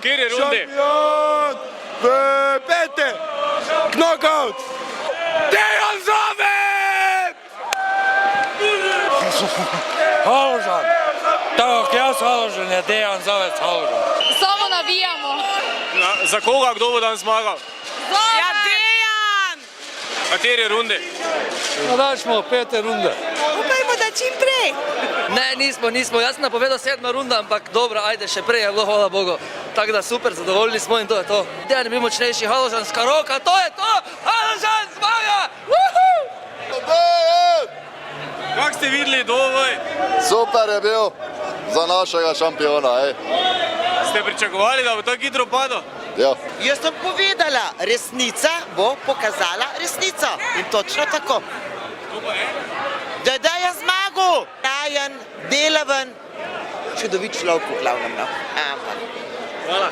kateri rundi? Šampion v pete. Knockout. Dejan Zavec! Haložan. Tako, jaz Haložan je Dejan Zavec Haložan. Samo navijamo. Za koga, kdo bo dan zmagal? Ja, Dejan! Kateri rundi? Dali smo pete runde. Upajmo, da čim prej. Ne, nismo. Jaz sem napovedal 7. runda, ampak dobro, ajde, še prej je bilo, hvala Bogu. Tako da super, zadovoljni smo in to je to. Dejan je bil močnejši, Haložanska roka, to je to! Haložan zmaga! Kak ste videli dvoboj? Super je bil za našega šampiona. Ste pričakovali, da bo tako hitro padel? Ja. Jaz sem povedala, resnica bo pokazala resnico. In točno tako. Da je zmagal. Trajen, delaven, čudovit človek v glavnem. Ampak. Hvala.